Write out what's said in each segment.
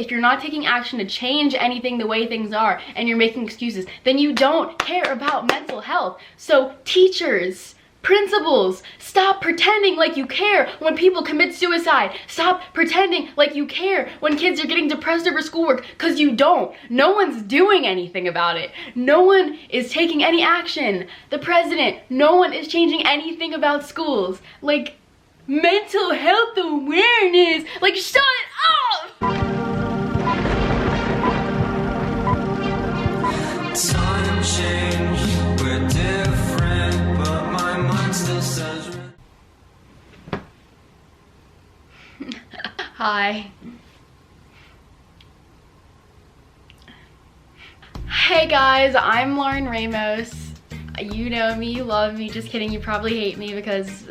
if you're not taking action to change anything the way things are and you're making excuses, then you don't care about mental health. So teachers, principals, stop pretending like you care when people commit suicide. Stop pretending like you care when kids are getting depressed over schoolwork, because you don't. No one's doing anything about it. No one is taking any action. The president, no one is changing anything about schools. Like, mental health awareness, like, shut it up! Time change, we're different, but my mind still says. Hi. Hey guys, I'm Lauren Ramos. You know me, you love me. Just kidding, you probably hate me because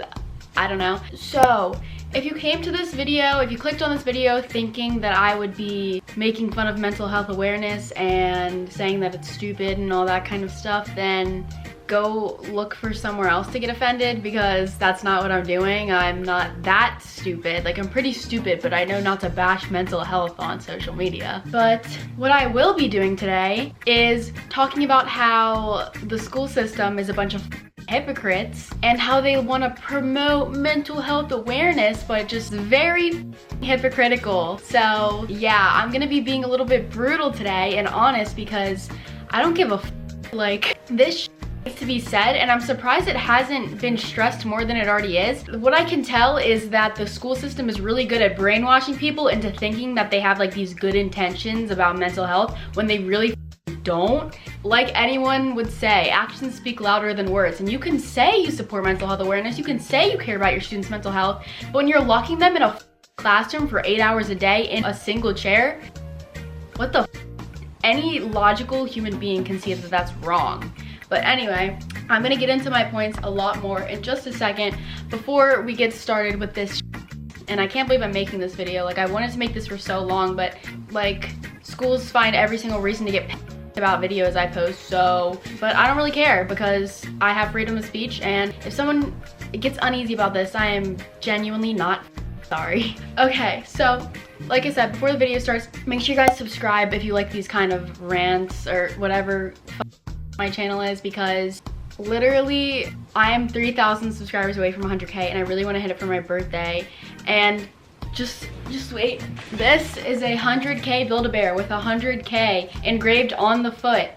I don't know. So, if you came to this video, if you clicked on this video thinking that I would be making fun of mental health awareness and saying that it's stupid and all that kind of stuff, then go look for somewhere else to get offended, because that's not what I'm doing. I'm not that stupid. Like, I'm pretty stupid, but I know not to bash mental health on social media. But what I will be doing today is talking about how the school system is a bunch of hypocrites and how they want to promote mental health awareness, but just very hypocritical. So yeah, I'm gonna be being a little bit brutal today and honest, because I don't give a like, this needs to be said, and I'm surprised it hasn't been stressed more than it already is. What I can tell is that the school system is really good at brainwashing people into thinking that they have like these good intentions about mental health when they really don't. Like anyone would say, actions speak louder than words. And you can say you support mental health awareness, you can say you care about your students' mental health, but when you're locking them in a classroom for 8 hours a day in a single chair, what the any logical human being can see that that's wrong. But anyway, I'm gonna get into my points a lot more in just a second. Before we get started with this, and I can't believe I'm making this video. Like, I wanted to make this for so long, but like, schools find every single reason to get about videos I post, so, but I don't really care because I have freedom of speech, and if someone gets uneasy about this, I am genuinely not sorry. Okay, so like I said, before the video starts, make sure you guys subscribe if you like these kind of rants or whatever my channel is, because literally I am 3,000 subscribers away from 100K, and I really want to hit it for my birthday. And just wait. This is a 100K Build-A-Bear with 100K engraved on the foot.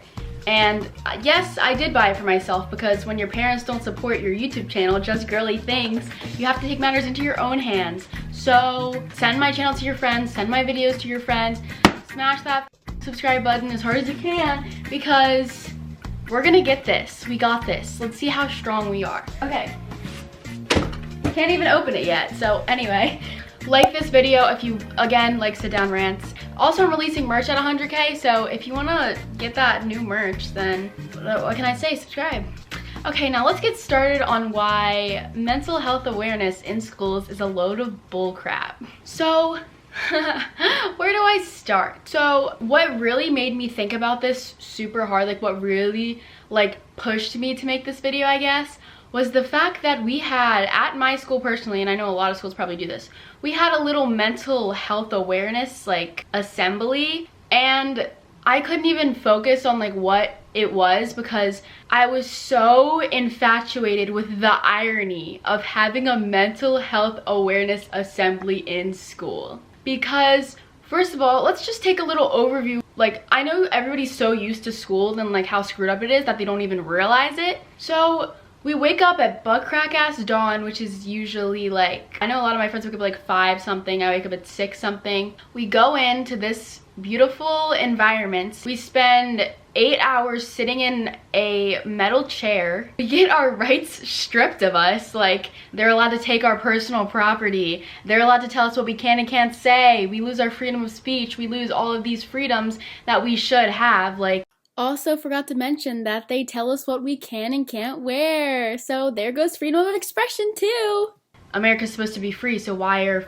And yes, I did buy it for myself, because when your parents don't support your YouTube channel, just girly things, you have to take matters into your own hands. So send my channel to your friends, send my videos to your friends, smash that subscribe button as hard as you can, because we're gonna get this. We got this. Let's see how strong we are. Okay. Can't even open it yet. So anyway, like this video if you, again, like sit down rants. Also, I'm releasing merch at 100K, so if you wanna get that new merch, then what can I say? Subscribe. Okay, now let's get started on why mental health awareness in schools is a load of bullcrap. So, where do I start? So, what really made me think about this super hard, like what really like pushed me to make this video, I guess, was the fact that we had, at my school personally, and I know a lot of schools probably do this, we had a little mental health awareness like assembly, and I couldn't even focus on like what it was, because I was so infatuated with the irony of having a mental health awareness assembly in school. Because first of all, let's just take a little overview. Like, I know everybody's so used to school and like how screwed up it is that they don't even realize it. So we wake up at butt crack ass dawn, which is usually like, I know a lot of my friends wake up at like 5 something, I wake up at 6 something. We go into this beautiful environment. We spend 8 hours sitting in a metal chair. We get our rights stripped of us. Like, they're allowed to take our personal property. They're allowed to tell us what we can and can't say. We lose our freedom of speech. We lose all of these freedoms that we should have. Like, also forgot to mention that they tell us what we can and can't wear. So there goes freedom of expression too. America's supposed to be free, so why are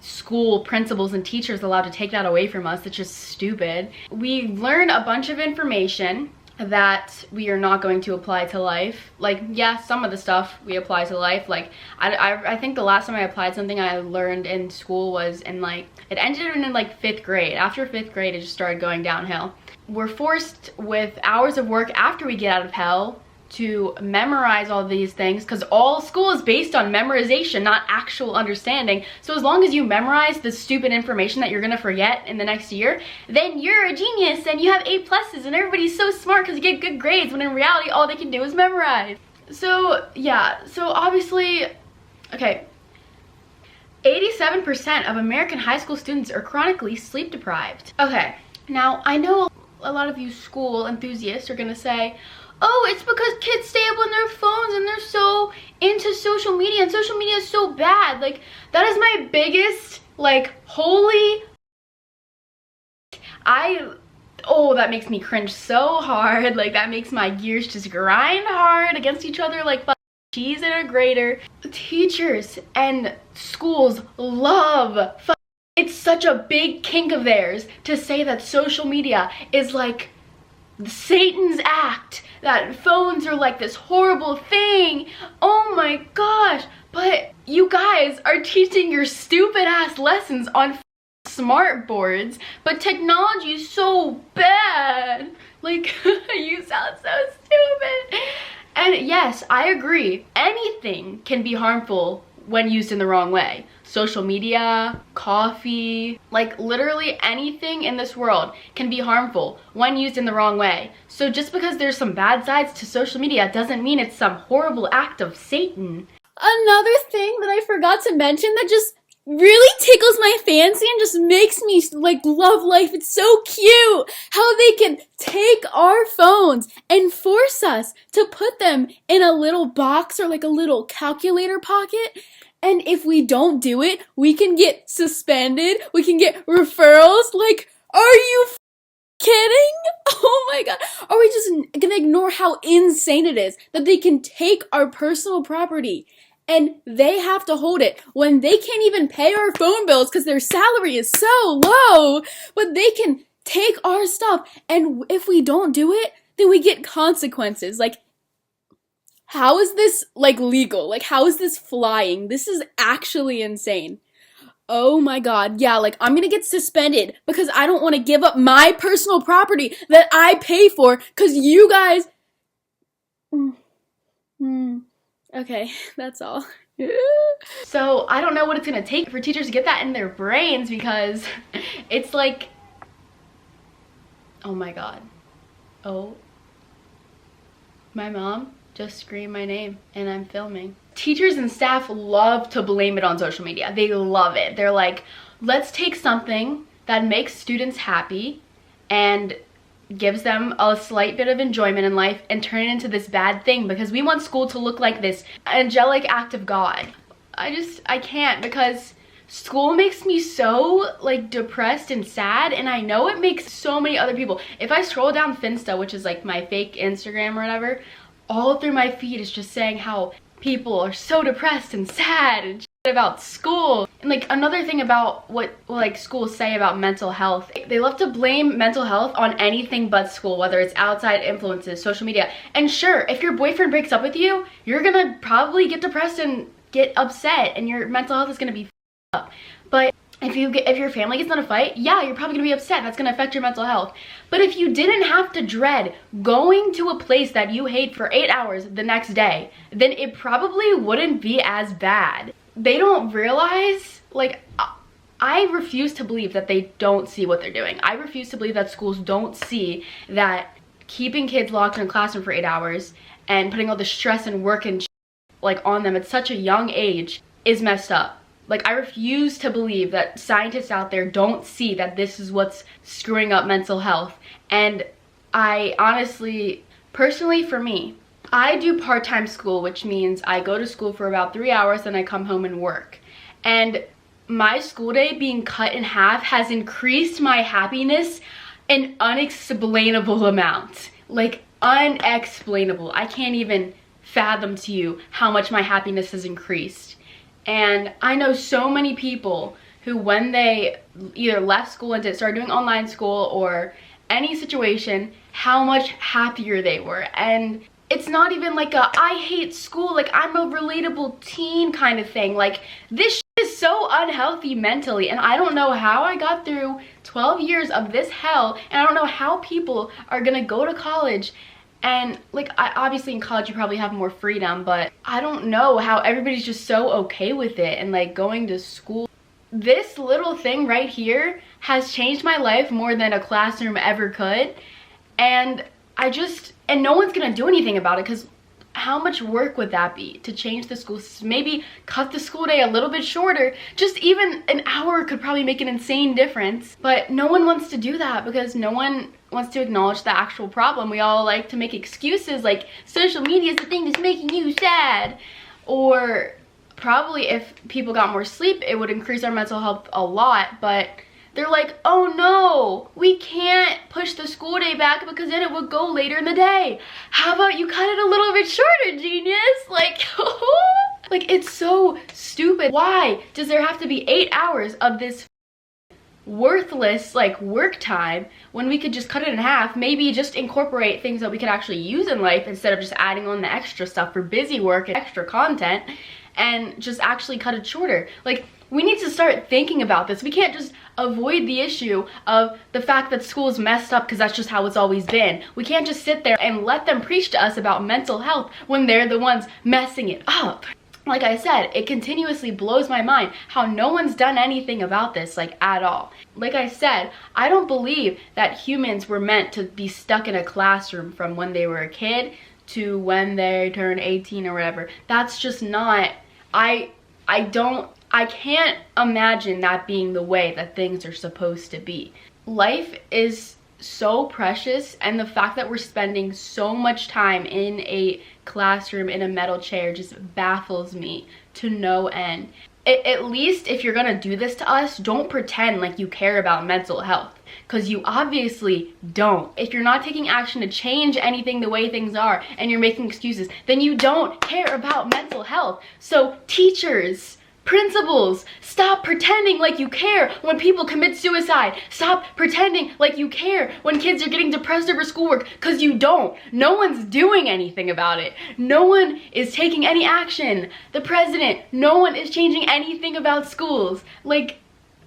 school principals and teachers allowed to take that away from us? It's just stupid. We learn a bunch of information that we are not going to apply to life. Like, yeah, some of the stuff we apply to life. Like, I think the last time I applied something I learned in school was in like, it ended in like 5th grade. After 5th grade, it just started going downhill. We're forced with hours of work after we get out of hell to memorize all these things, because all school is based on memorization, not actual understanding. So as long as you memorize the stupid information that you're gonna forget in the next year, then you're a genius and you have A+, and everybody's so smart because you get good grades, when in reality all they can do is memorize. So yeah, so obviously, okay, 87% of American high school students are chronically sleep deprived. Okay, now I know a lot of you school enthusiasts are gonna say, oh, it's because kids stay up on their phones and they're so into social media, and social media is so bad. Like, that is my biggest, like, holy, oh, that makes me cringe so hard. Like, that makes my gears just grind hard against each other like cheese in a grater. Teachers and schools love, it's such a big kink of theirs to say that social media is like Satan's act, that phones are like this horrible thing. Oh my gosh, but you guys are teaching your stupid ass lessons on smart boards, but technology is so bad. Like, you sound so stupid. And yes, I agree, anything can be harmful when used in the wrong way. Social media, coffee, like literally anything in this world can be harmful when used in the wrong way. So just because there's some bad sides to social media doesn't mean it's some horrible act of Satan. Another thing that I forgot to mention that just really tickles my fancy and just makes me like love life. It's so cute how they can take our phones and force us to put them in a little box or like a little calculator pocket. And if we don't do it, we can get suspended. We can get referrals. Like, are you kidding? Oh my god. Are we just gonna ignore how insane it is that they can take our personal property and they have to hold it when they can't even pay our phone bills because their salary is so low, but they can take our stuff, and if we don't do it, then we get consequences. Like, how is this like legal? Like, how is this flying? This is actually insane. Oh my god, yeah, like I'm gonna get suspended because I don't want to give up my personal property that I pay for because you guys... Okay, that's all. So I don't know what it's gonna take for teachers to get that in their brains, because it's like, oh my god. Oh, my mom just screamed my name and I'm filming. Teachers and staff love to blame it on social media. They love it. They're like, let's take something that makes students happy and gives them a slight bit of enjoyment in life and turn it into this bad thing because we want school to look like this angelic act of God. I can't, because school makes me so like depressed and sad, and I know it makes so many other people. If I scroll down Finsta, which is like my fake Instagram or whatever, all through my feed is just saying how people are so depressed and sad and shit about school. And like another thing about what like schools say about mental health, they love to blame mental health on anything but school, whether it's outside influences, social media. And sure, if your boyfriend breaks up with you, you're gonna probably get depressed and get upset and your mental health is gonna be up. But if your family gets in a fight, yeah, you're probably gonna be upset. That's gonna affect your mental health. But if you didn't have to dread going to a place that you hate for 8 hours the next day, then it probably wouldn't be as bad. They don't realize, like, I refuse to believe that they don't see what they're doing. I refuse to believe that schools don't see that keeping kids locked in a classroom for 8 hours and putting all the stress and work and like on them at such a young age is messed up. Like, I refuse to believe that scientists out there don't see that this is what's screwing up mental health. And I honestly, personally for me, I do part-time school, which means I go to school for about 3 hours and I come home and work. And my school day being cut in half has increased my happiness an unexplainable amount. Like, unexplainable. I can't even fathom to you how much my happiness has increased. And I know so many people who, when they either left school and started doing online school or any situation, how much happier they were. And it's not even like a I hate school, like I'm a relatable teen kind of thing. Like, this shit is so unhealthy mentally, and I don't know how I got through 12 years of this hell, and I don't know how people are gonna go to college. And like, obviously in college you probably have more freedom, but I don't know how everybody's just so okay with it and like going to school. This little thing right here has changed my life more than a classroom ever could. And no one's gonna do anything about it, because how much work would that be to change the school system? Maybe cut the school day a little bit shorter. Just even an hour could probably make an insane difference. But no one wants to do that because no one wants to acknowledge the actual problem. We all like to make excuses like social media is the thing that's making you sad. Or probably if people got more sleep, it would increase our mental health a lot. But they're like, oh no, we can't push the school day back because then it would go later in the day. How about you cut it a little bit shorter, genius? Like, like, it's so stupid. Why does there have to be 8 hours of this worthless like work time when we could just cut it in half? Maybe just incorporate things that we could actually use in life instead of just adding on the extra stuff for busy work and extra content, and just actually cut it shorter. Like, we need to start thinking about this. We can't just avoid the issue of the fact that school's messed up because that's just how it's always been. We can't just sit there and let them preach to us about mental health when they're the ones messing it up. Like I said, it continuously blows my mind how no one's done anything about this, like, at all. Like I said, I don't believe that humans were meant to be stuck in a classroom from when they were a kid to when they turn 18 or whatever. That's just not, I can't imagine that being the way that things are supposed to be. Life is so precious, and the fact that we're spending so much time in a classroom in a metal chair just baffles me to no end. At least if you're gonna do this to us, don't pretend like you care about mental health, because you obviously don't. If you're not taking action to change anything the way things are and you're making excuses, then you don't care about mental health. So teachers, principals, stop pretending like you care when people commit suicide. Stop pretending like you care when kids are getting depressed over schoolwork, because you don't. No one's doing anything about it. No one is taking any action. The president, no one is changing anything about schools. Like,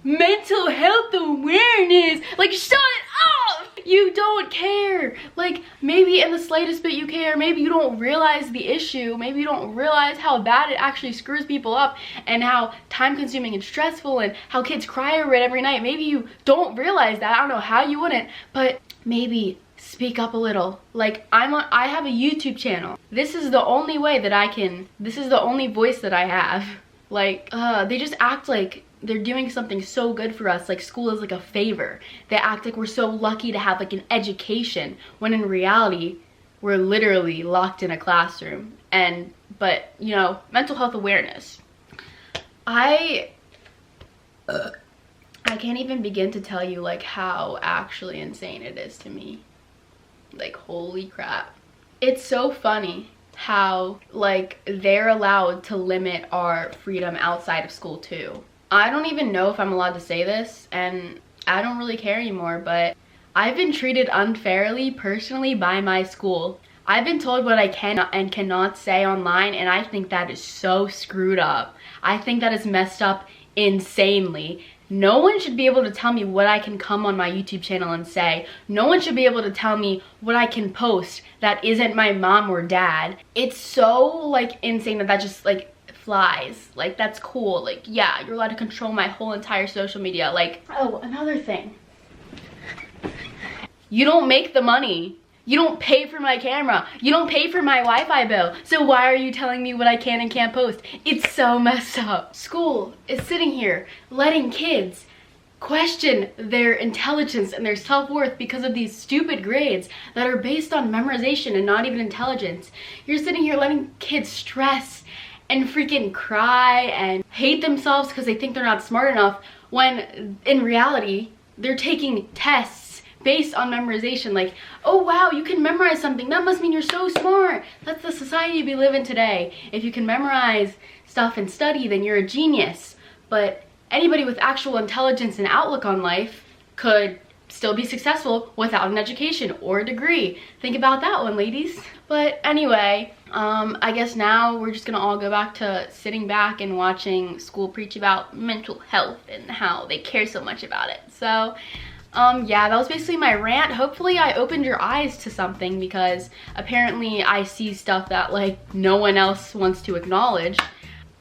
mental health awareness, like, shut up! You don't care. Like, maybe in the slightest bit you care. Maybe you don't realize the issue. Maybe you don't realize how bad it actually screws people up and how time consuming and stressful and how kids cry over it every night. Maybe you don't realize that. I don't know how you wouldn't, but maybe speak up a little. Like, I have a YouTube channel. This is the only way that this is the only voice that I have. Like, they just act like they're doing something so good for us, like school is like a favor. They act like we're so lucky to have like an education, when in reality we're literally locked in a classroom. But you know, mental health awareness, I can't even begin to tell you like how actually insane it is to me. Like, holy crap. It's so funny how like they're allowed to limit our freedom outside of school too. I don't even know if I'm allowed to say this, and I don't really care anymore, but I've been treated unfairly personally by my school. I've been told what I can and cannot say online, and I think that is so screwed up. I think that is messed up insanely. No one should be able to tell me what I can come on my YouTube channel and say. No one should be able to tell me what I can post that isn't my mom or dad. It's so like insane that just like flies. Like, that's cool. Like, yeah, you're allowed to control my whole entire social media. Like, oh, another thing. You don't make the money. You don't pay for my camera. You don't pay for my Wi-Fi bill. So why are you telling me what I can and can't post? It's so messed up. School is sitting here letting kids question their intelligence and their self-worth because of these stupid grades that are based on memorization and not even intelligence. You're sitting here letting kids stress and freaking cry and hate themselves because they think they're not smart enough, when in reality they're taking tests based on memorization. Like, oh wow, you can memorize something, that must mean you're so smart. That's the society we live in today. If you can memorize stuff and study, then you're a genius. But anybody with actual intelligence and outlook on life could still be successful without an education or a degree. Think about that one, ladies. But anyway, I guess now we're just gonna all go back to sitting back and watching school preach about mental health and how they care so much about it. So yeah, that was basically my rant. Hopefully I opened your eyes to something, because apparently I see stuff that like no one else wants to acknowledge.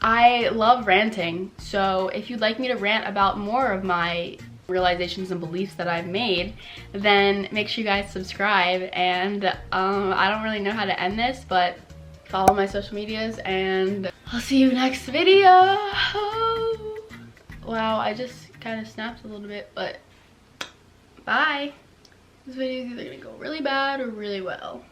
I love ranting, so if you'd like me to rant about more of my realizations and beliefs that I've made, then make sure you guys subscribe. And I don't really know how to end this, but follow my social medias and I'll see you next video. Wow, I just kind of snapped a little bit, but bye. This video is either gonna go really bad or really well.